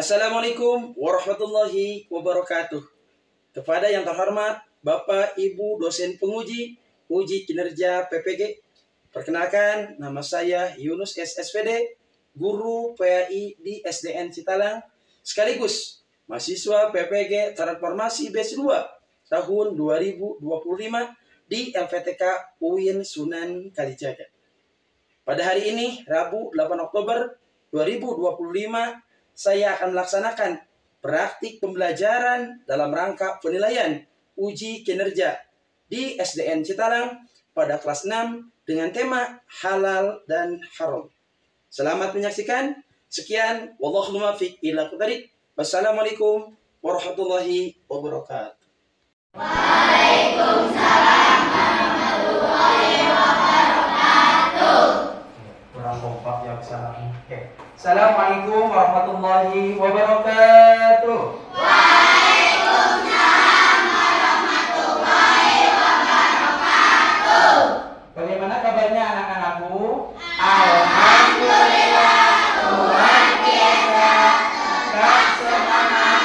Assalamualaikum warahmatullahi wabarakatuh. Kepada yang terhormat Bapak Ibu dosen penguji uji kinerja PPG, perkenalkan nama saya Yunus SSPD, guru PAI di SDN Citalang, sekaligus mahasiswa PPG Transformasi Batch 2 tahun 2025 di LVTK UIN Sunan Kalijaga. Pada hari ini, Rabu 8 Oktober 2025, saya akan melaksanakan praktik pembelajaran dalam rangka penilaian uji kinerja di SDN Citalang pada kelas 6 dengan tema halal dan haram. Selamat menyaksikan. Sekian, wallahul muwaffiq ila aqwamit. Wassalamualaikum warahmatullahi wabarakatuh. Waalaikumsalam warahmatullahi wabarakatuh. Kurang kompak ya kesalahan. Assalamualaikum warahmatullahi wabarakatuh. Waalaikumsalam warahmatullahi wabarakatuh. Bagaimana kabarnya anak-anakku? Alhamdulillah, luar biasa. Tetap semangat.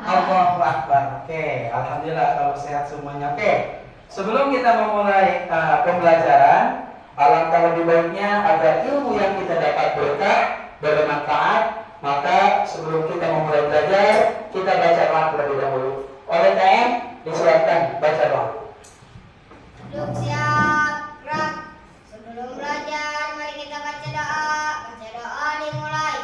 Allahu Akbar. Alhamdulillah kalau sehat semuanya. Sebelum kita memulai pembelajaran, alangkah lebih baiknya agar ilmu yang kita dapat bermanfaat, maka sebelum kita memulai belajar, kita baca doa terlebih dahulu. Oleh TM, disiapkan baca doa. Duduk siap, gerak. Sebelum belajar, mari kita baca doa. Baca doa dimulai.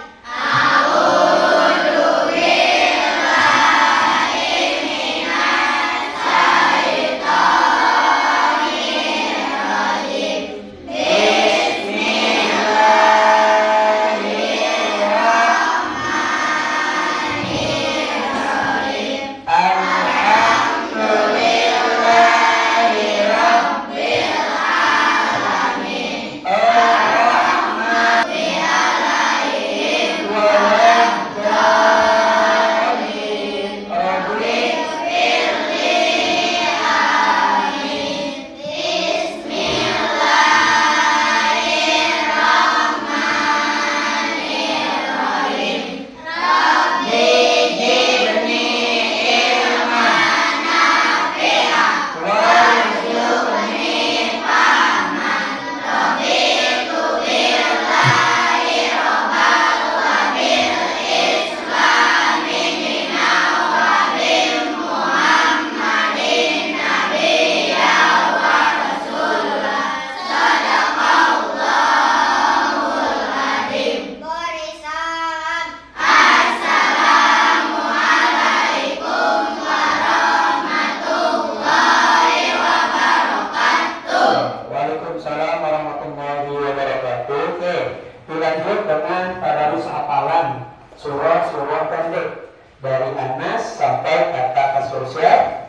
Surah pendek dari Anas sampai kata asosial.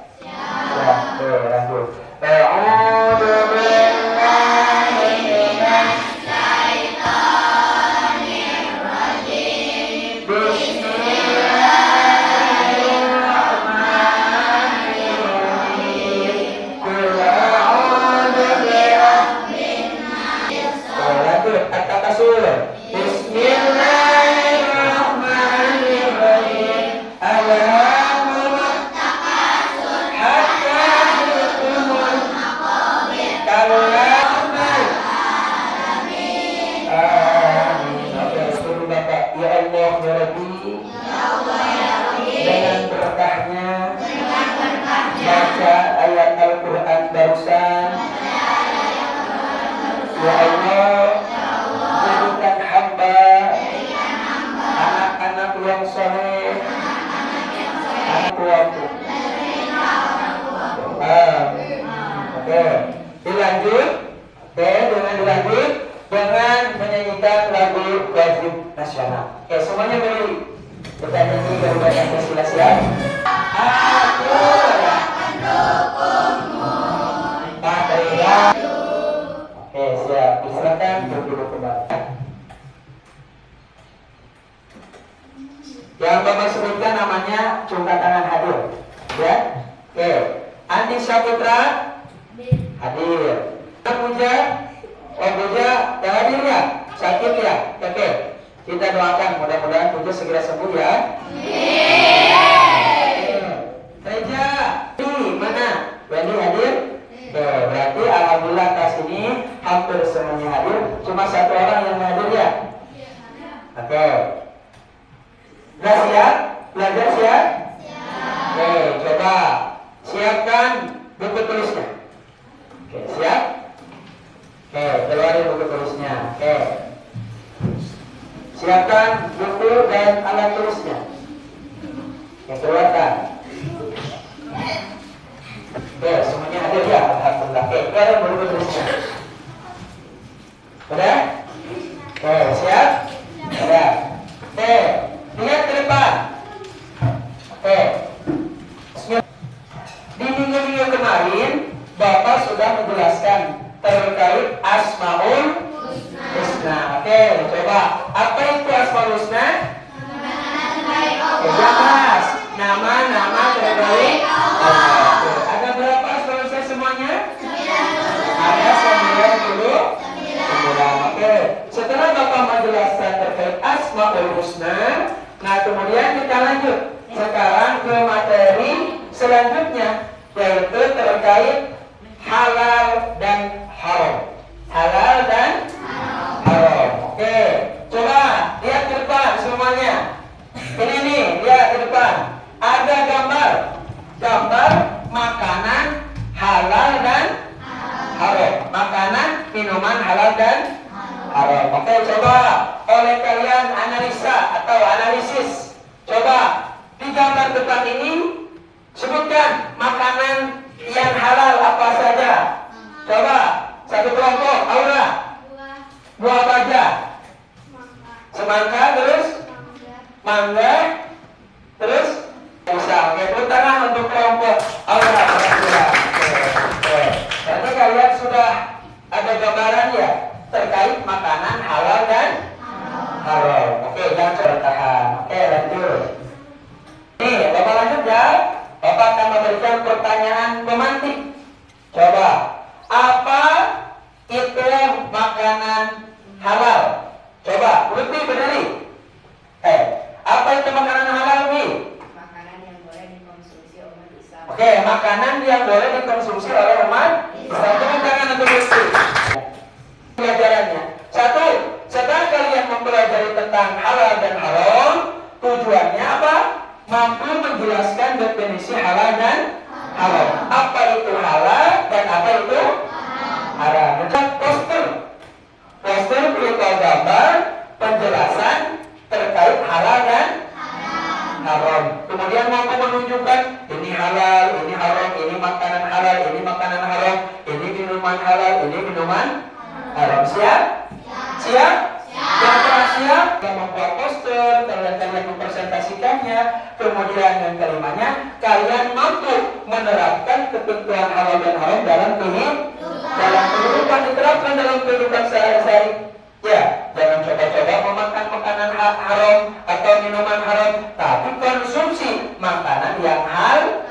Lanjut. A'udzu billahi minasy syaithanir rajim. Bismillahirrahmanirrahim. Qul a'udzu birabbin nas. Lanjut kata asosial. Ya Allah, jadikan hamba anak-anak yang soleh, anak tuaku. Oke, dilanjut. Dilanjut dengan menyanyikan lagu wajib nasional. Semuanya berdiri. Kita nyanyi Garuda Pancasila, siap? Aku akan mendukungmu, Patria. Siap. Silakan duduk kembali. Yang Bapak sebutkan namanya cungkat tangan hadir. Ya. Andi Saputra hadir. Puja, Puja hadir ya? Sakit ya? Kita doakan mudah-mudahan Puja segera sembuh ya. Reja, ini mana? Wendy hadir? Berarti alhamdulillah kelas ini hampir semuanya hadir. Cuma satu orang yang hadir ya? Oke. Udah siap? Belajar siap? Oke, coba siapkan buku tulisnya. Oke, siap? Oke, keluarin buku tulisnya. Oke. Siapkan buku dan alat tulisnya. Oke, keluarkan. Oke, semuanya hadir ya? Alhamdulillah. Oke, keluarin buku tulisnya. Udah? Oke, siap? Udah. Oke, lihat ke depan. Oke. Di minggu-minggu kemarin Bapak sudah menjelaskan terkait Asmaul Husna. Oke, coba apa itu Asmaul Husna? Jelas. Nama-nama terbaik Allah. Ada berapa Asmaul Husna semuanya? Ada 99. Oke. Setelah Bapak menjelaskan terkait Asmaul Husna, nah kemudian kita lanjut sekarang ke materi selanjutnya, yaitu terkait halal dan haram. Halal dan haram. Oke, coba lihat ke depan semuanya. Ini nih, lihat ke depan. Ada gambar makanan halal dan haram. Makanan, minuman halal dan haram. Oke, coba oleh kalian analisa atau analisis. Coba di gambar depan ini sebutkan makanan yang halal apa saja. Coba satu kelompok. Aura. Buah apa aja? Semangka, terus mangga, terus pisang. Oke, tepuk tangan untuk kelompok Aura. Berarti kalian sudah ada gambaran ya terkait makanan halal dan haram. Oke, jangan coba tahan. Oke, lanjut. Nih, Bapak lanjut ya. Bapak akan memberikan pertanyaan pemantik. Coba, apa itu makanan halal? Coba, Lutfi berdiri. Apa itu makanan halal, Bi? Makanan yang boleh dikonsumsi umat Islam. Oke, makanan yang boleh dikonsumsi oleh umat Islam. Tepuk tangan untuk Lutfi. Pelajarannya. Satu, setelah kalian mempelajari tentang halal dan haram, tujuannya apa? Mampu menjelaskan definisi halal dan haram. Apa itu halal dan apa itu haram. Mencatat poster berupa gambar penjelasan terkait halal dan haram. Kemudian mampu menunjukkan ini halal, ini haram, ini makanan halal, ini makanan haram, ini minuman halal, ini minuman haram. Siap? Siap? Yang telah siap, yang membuat poster, kalian mempresentasikannya. Kemudian yang kelimanya, kalian mampu menerapkan ketentuan halal dan haram dalam kehidupan, diterapkan dalam kehidupan sehari-hari. Ya, jangan coba-coba memakan makanan haram atau minuman haram, tapi konsumsi makanan yang halal,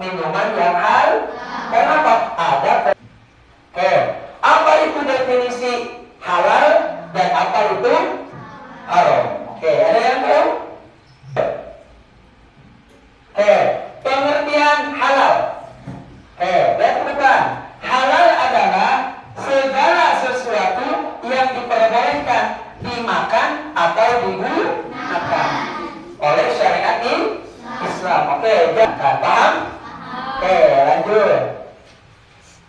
minuman yang halal. Kenapa? Ada. Oke, apa itu definisi halal dan apa itu haram? Oke, ada yang tahu? Oke, pengertian halal. Oke, lihat ke depan. Halal adalah segala sesuatu yang diperbolehkan dimakan atau digunakan oleh syariat Islam. Oke, jangan paham? Oke, lanjut.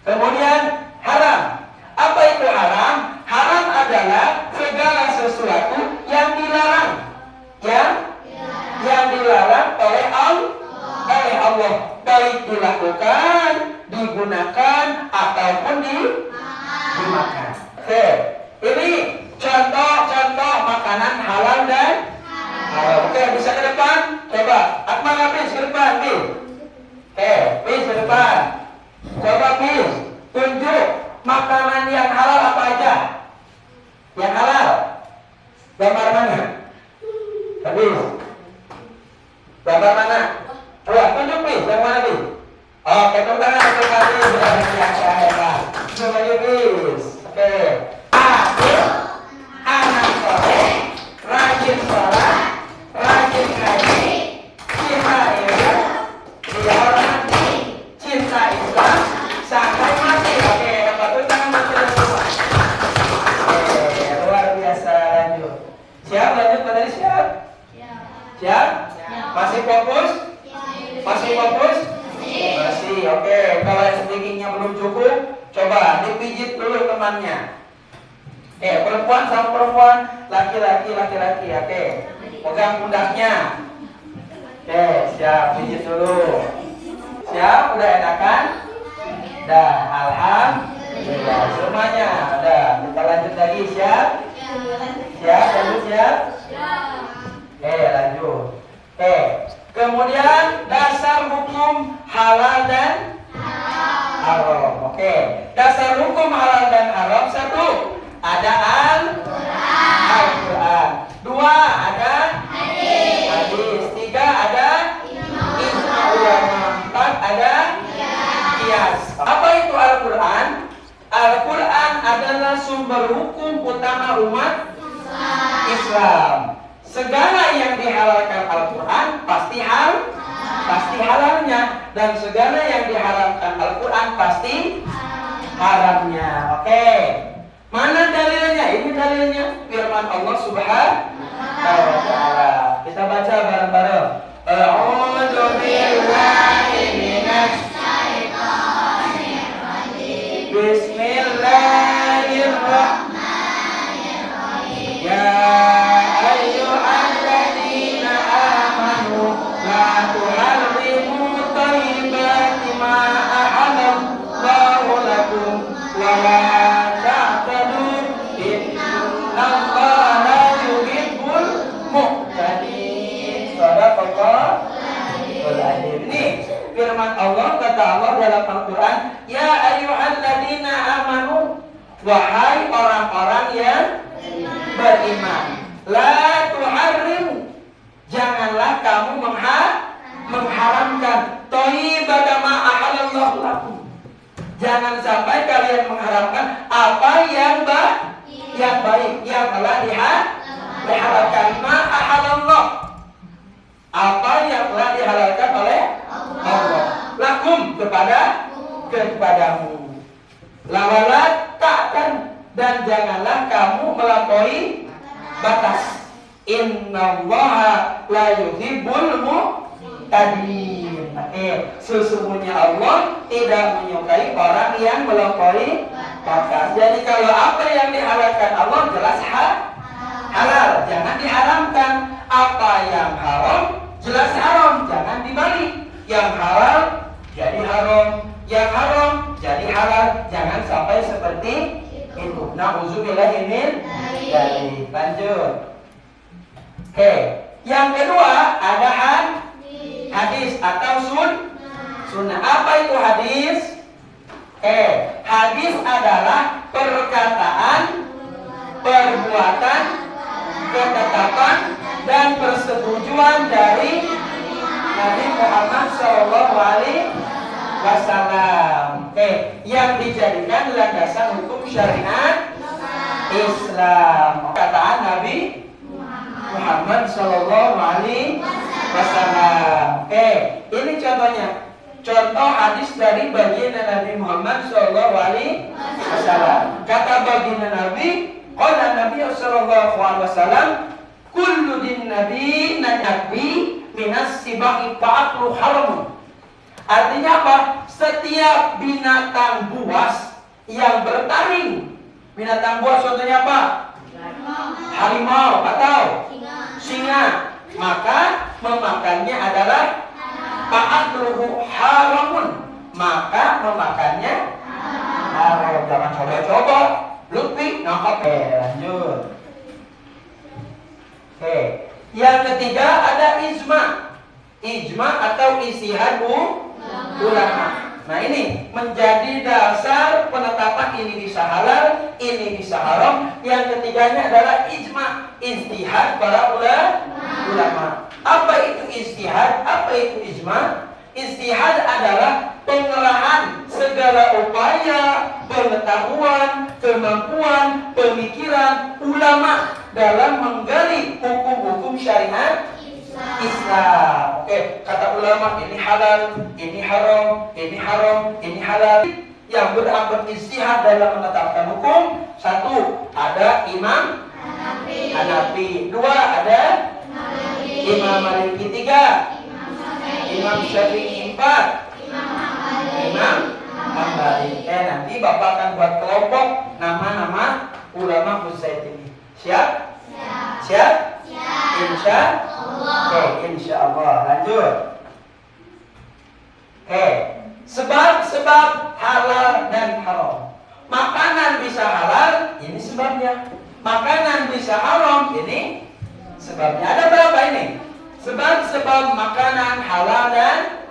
Kemudian haram. Apa itu haram? Haram adalah segala sesuatu yang dilarang, yang dilarang oleh Allah, baik dilakukan, digunakan ataupun dimakan. Oke, ini contoh-contoh makanan halal dan haram. Oke, bisa ke depan. Coba, Akmal Hafiz ke depan, Bil. Oke, Bil ke depan. Coba Bil, tunjuk makanan yang halal apa aja? Yang halal. Gambar mana? Habis. Gambar mana? Wah, tunjuk Bil, yang mana Bil? Oke, tepuk tangan untuk kami yang hebat. Coba Bil. Oke. Anak soleh lagi. Oke, kalau sedikitnya belum cukup, coba dipijit dulu temannya. Perempuan sama perempuan, laki-laki. Oke, pegang pundaknya. Oke, siap, pijit dulu. Siap, udah enakan? Dah, alhamdulillah semuanya. Udah, kita lanjut lagi. Siap? Lanjut siap? Lanjut. Kemudian dasar hukum halal dan haram. Dasar hukum halal dan haram. 1, ada Al-Quran. 2, ada hadis. 3, ada ijma ulama. 4, ada qiyas. Apa itu Al-Quran? Al-Quran adalah sumber hukum utama umat Islam. Segala yang dihalalkan Al-Quran pasti halalnya, dan segala yang diharamkan Al-Quran pasti haramnya. Mana dalilnya? Ini dalilnya firman Allah Subhanahu wa ta'ala. Kita baca bareng-bareng. A'udzu billahi minasy syaithanir rajim. Bismillahirrahmanirrahim. Ya ayyuhalladzina amanu la tuharrimu thayyibati ma ahallallahu lakum wa la ta'tadu innallaha la yuhibbul mu'tadin. Shadaqallahul azim. Ini firman Allah, kata Allah dalam Al-Quran, ya ayyuhalladzina amanu, wahai orang-orang yang beriman, la tuharrimu, janganlah kamu mengharamkan thayyibata ma ahallallahu lakum, jangan sampai kalian mengharamkan apa yang baik yang telah dihalalkan. Ma ahalallah, apa yang telah dihalalkan oleh Allah. Lakum, kepadamu. Lawalat takkan, dan janganlah kamu melampaui batas. Innallaha la yuhibbul mu'tadin. Sesungguhnya Allah tidak menyukai orang yang melampaui batas. Jadi kalau apa yang dihalalkan Allah jelas halal, jangan diharamkan. Apa yang haram jelas haram, jangan dibalik. Yang halal jadi haram, yang haram jadi halal, jangan sampai seperti itu. Na'udzubillahi min dzalik. Lanjut. Yang kedua ada hadis atau sunnah. Apa itu hadis? Hadis adalah perkataan, perbuatan, ketetapan, dan persetujuan dari Nabi Muhammad SAW, yang dijadikan landasan hukum syariat Islam. Perkataan Nabi Muhammad SAW. Ini contohnya. Contoh hadis dari baginda Nabi Muhammad SAW. Kata baginda Nabi, qala Nabi SAW, kullu din nabi nabi minas sibai fa'aklu haram. Artinya apa? Setiap binatang buas yang bertaring. Binatang buas contohnya apa? Harimau atau singa. Maka memakannya adalah fa'akluhu haramun. Maka memakannya haram. Jangan coba-coba. Lutfi nangkap. Lanjut. Yang ketiga ada ijma. Ijma atau ijtihad ulama. Nah, ini menjadi dasar penetapan ini bisa halal, ini bisa haram. Yang ketiganya adalah ijma, ijtihad para ulama. Apa itu ijtihad? Apa itu ijma? Ijtihad adalah pengerahan segala upaya, pengetahuan, kemampuan, pemikiran ulama dalam menggali hukum-hukum syariat Islam. Kata ulama ini halal, ini haram, ini haram, ini halal. Yang berhak berijtihad dalam menetapkan hukum, 1 ada Imam Hanafi, 2 ada Imam Maliki, 3 Imam Syafi'i, 4 nanti Bapak akan buat kelompok nama-nama ulama Zaid ini. Siap? Siap? Insya Allah. Oke, insya Allah. Lanjut. Oke, sebab-sebab halal dan haram. Makanan bisa halal, ini sebabnya. Makanan bisa haram, ini sebabnya. Ada berapa ini? Sebab-sebab makanan halal dan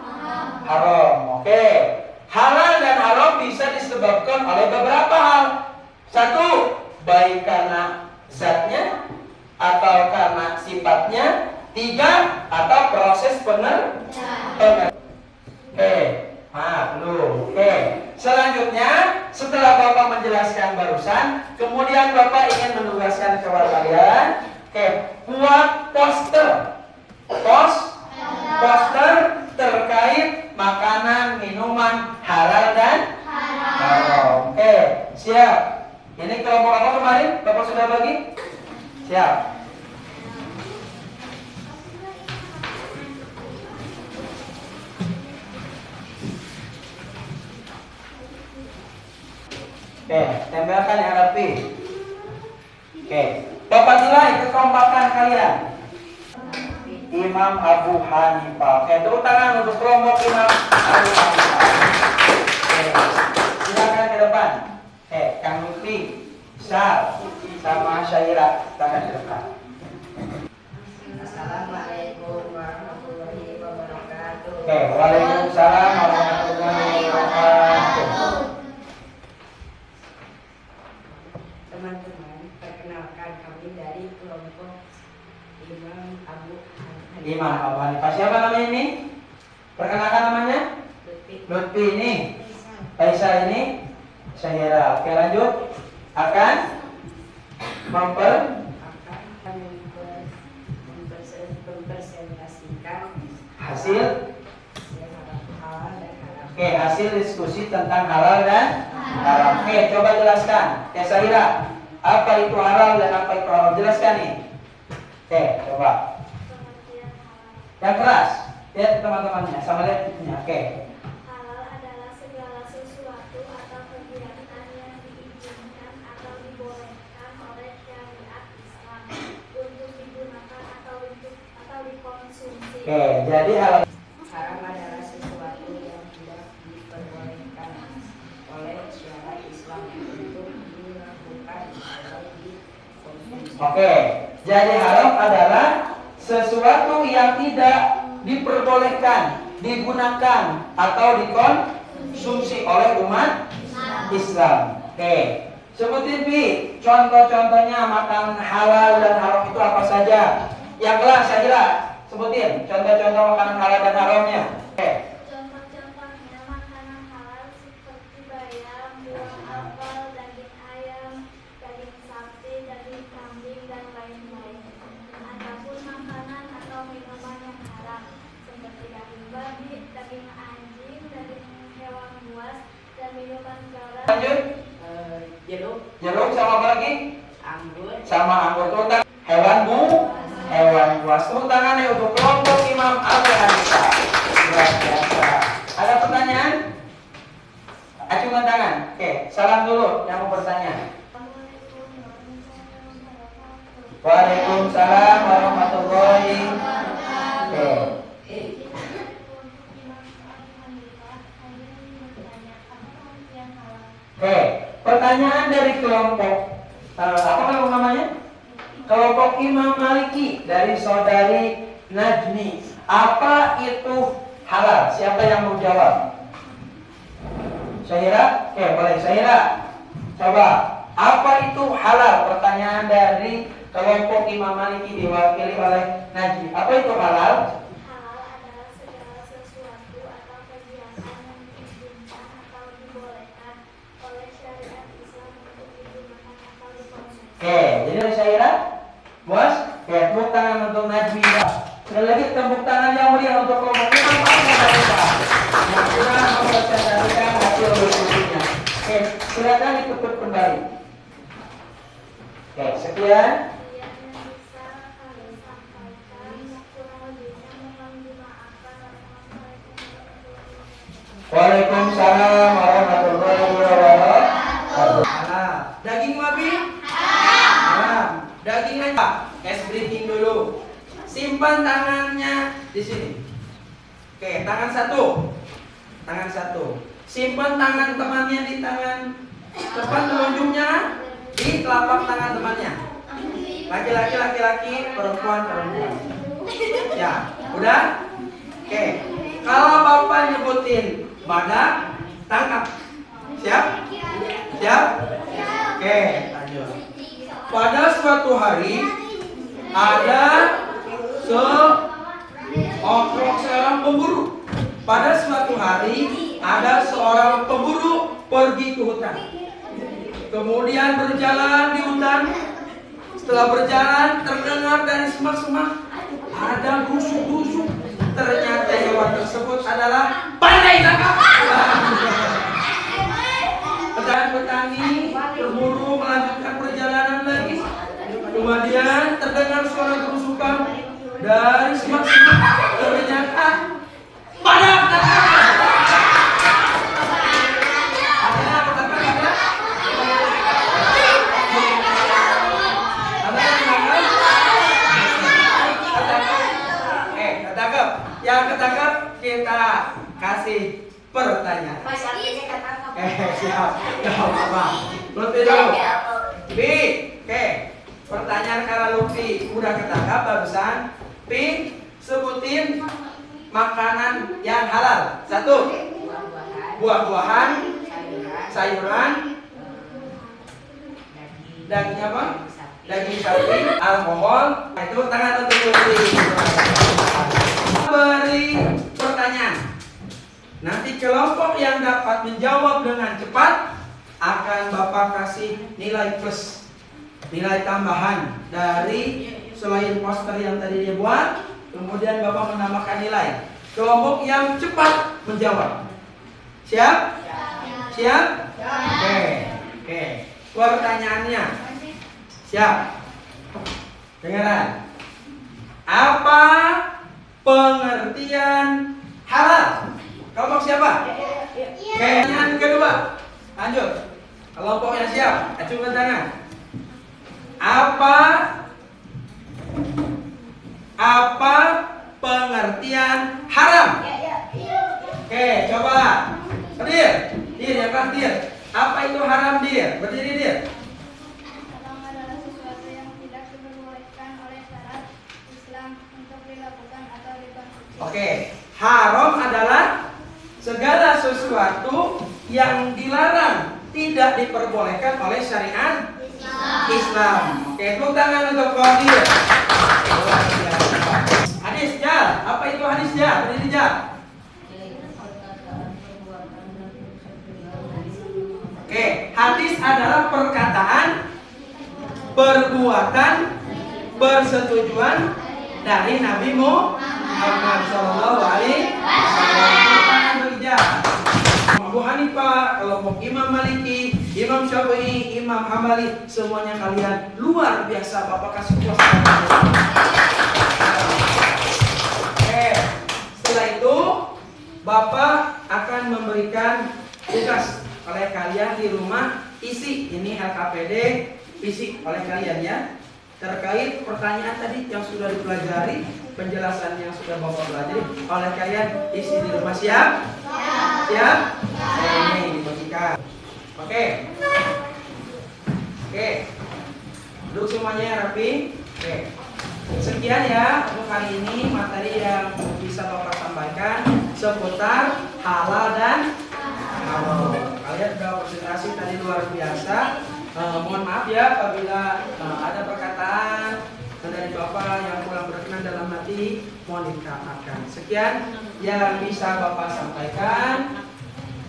haram. Oke. Halal dan haram bisa disebabkan oleh beberapa hal. Satu, baik karena zatnya atau karena sifatnya. Tiga, atau proses pengerjaan. Oke, maaf dulu. Oke, selanjutnya setelah Bapak menjelaskan barusan, kemudian Bapak ingin menugaskan kepada kalian, buat poster terkait makanan, minuman halal dan haram. Oke, siap. Ini kelompok apa kemarin? Bapak sudah bagi? Siap. Oke, tempelkan yang rapi. Oke, Bapak nilai kekompakan kalian. Imam Abu Hanifah. Oke, tepuk tangan untuk kelompok Imam Abu Hanifah. Oke, silakan ke depan. Oke, Kang Lutfi, Syar, sama Syaira, tangan ke depan. Assalamualaikum warahmatullahi wabarakatuh. Oke, waalaikumsalam warahmatullahi wabarakatuh. Teman-teman, perkenalkan kami dari kelompok Imam Abu Hanifah. Imam Abu Hanifah. Siapa namanya ini? Perkenalkan namanya? Lutfi ini. Aisyah ini. Syahira. Oke, lanjut. Akan mempresentasikan hasil. halal dan haram. Oke, hasil diskusi tentang halal dan haram. Oke, coba jelaskan. Oke, Syahira. Apa itu halal dan apa itu haram? Jelaskan nih. Oke, coba. Yang keras. Lihat teman-temannya, sama lihat itunya. Oke. Halal adalah segala sesuatu atau kegiatan yang diizinkan atau dibolehkan oleh syariat Islam untuk digunakan atau dikonsumsi. Oke, jadi halal. Haram adalah sesuatu yang tidak diperbolehkan oleh syariat Islam untuk dilakukan atau dikonsumsi. Oke, jadi haram adalah sesuatu yang tidak diperbolehkan, digunakan atau dikonsumsi oleh umat Islam. Oke, sebutin Bi, contoh-contohnya makanan halal dan haram itu apa saja? Yang kelas Syahira, sebutin contoh-contoh makanan halal dan haramnya. Oke. Contoh-contohnya makanan halal seperti bayam, buah apel, daging ayam, daging sapi, daging kambing, dan lain-lain. Adapun makanan atau minuman yang haram seperti daging babi, daging anjing, daging hewan buas, dan minuman garam. Lanjut. Jeruk sama apa lagi? Anggur. Sama anggur. Tepuk hewan buas. Tepuk tangannya untuk kelompok Imam Abu Hanifah. Luar biasa. Ada pertanyaan? Acungkan tangan. Oke, salam dulu yang mau bertanya. Waalaikumsalam warahmatullahi wabarakatuh. Oke, pertanyaan dari kelompok apa kalau namanya? Kelompok Imam Maliki dari saudari Najmi. Apa itu halal? Siapa yang mau jawab? Syahira? Oke, boleh Syahira. Coba, apa itu halal? Pertanyaan dari kelompok Imam Maliki diwakili oleh Najmi. Apa itu halal? Halal adalah segala sesuatu atau kegiatan yang diizinkan atau dibolehkan oleh syariat Islam untuk digunakan atau dikonsumsi. Oke, jadi dari Syahira, Bos, tepuk tangan untuk Najmi. Sekali lagi tepuk tangan yang meriah untuk kelompok Imam Abu Hanifah yang telah mempresentasikan hasil diskusinya. Oke, silakan ditutup kembali. Oke, sekian. Yang bisa kami sampaikan, kurang lebihnya mohon dimaafkan. Wassalamualaikum warahmatullahi wabarakatuh. Waalaikumsalam warahmatullahi wabarakatuh. simpan tangannya di sini. Oke, tangan satu. Tangan satu. Simpan tangan temannya di tangan depan, telunjuknya di telapak tangan temannya. Laki-laki, laki-laki, perempuan, perempuan. Ya, udah? Oke. Kalau Bapak nyebutin badak, tangkap. Siap? Siap? Oke, lanjut. Pada suatu hari ada seorang pemburu. Pada suatu hari ada seorang pemburu pergi ke hutan. Kemudian berjalan di hutan. Setelah berjalan terdengar dari semak-semak ada rusuk-rusuk. Ternyata hewan tersebut adalah pandai tangkap. Petani berburu melanjutkan perjalanan lagi. Kemudian terdengar suara kerusukan dari semak-semak. Ternyata badak tangkap. Yang ketangkap kita kasih pertanyaan. Siap. Jawab apa? Lutfi dulu. Bi, oke. Pertanyaan karena Lutfi udah ketangkap barusan. Pi, sebutin makanan yang halal. Satu. Buah-buahan, sayuran, daging apa? Daging sapi, alkohol. Itu tangan untuk Lutfi. Beri pertanyaan. Nanti kelompok yang dapat menjawab dengan cepat akan Bapak kasih nilai plus, nilai tambahan dari selain poster yang tadi dia buat. Kemudian Bapak menambahkan nilai. Kelompok yang cepat menjawab. Siap? Siap? Oke. Pertanyaannya. Siap? Dengaran. Apa pengertian halal? Kelompok siapa? Pertanyaan kedua. Lanjut. Kelompok yang siap, acungkan tangan. Apa pengertian haram? Oke, coba. Dir, ya kan Dir. Apa itu haram, Dir? Berdiri, Dir. Haram adalah sesuatu yang tidak diperbolehkan oleh syarat Islam untuk dilakukan atau dikonsumsi. Oke, haram adalah segala sesuatu yang dilarang, tidak diperbolehkan oleh syariat Islam. Oke, tepuk tangan untuk Qadir. Hadis Jal, apa itu hadis Jal? Berdiri Jal. Oke, hadis adalah perkataan, perbuatan, persetujuan dari Nabi Muhammad Sallallahu Alaihi Wasallam. Abu Hanifah, kelompok Imam Maliki, Imam Syafi'i, Imam Hambali, semuanya kalian luar biasa. Bapak kasih kuasa. Oke, setelah itu Bapak akan memberikan tugas oleh kalian di rumah, isi ini LKPD, isi oleh kalian ya, terkait pertanyaan tadi yang sudah dipelajari, penjelasan yang sudah Bapak pelajari oleh kalian, isi di rumah. Siap? Siap? Ini dibagikan. Oke. Duduk semuanya rapi. Oke. Sekian ya untuk hari ini materi yang bisa Bapak sampaikan seputar halal dan haram. Kalian sudah presentasi tadi luar biasa. Mohon maaf ya apabila ada perkataan dari Bapak yang kurang berkenan dalam hati, mohon dimaafkan. Sekian yang bisa Bapak sampaikan,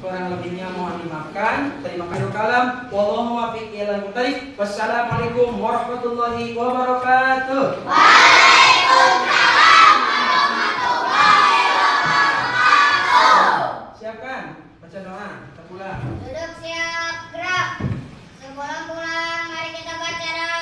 kurang lebihnya mohon dimaafkan. Terima kasih. Kalam wallahu muwaffiq ila muttaqin. Wassalamualaikum warahmatullahi wabarakatuh. Waalaikumsalam warahmatullahi wabarakatuh. Siapkan baca doa, kita pulang. Duduk siap, gerak. Sebelum pulang, mari kita baca doa.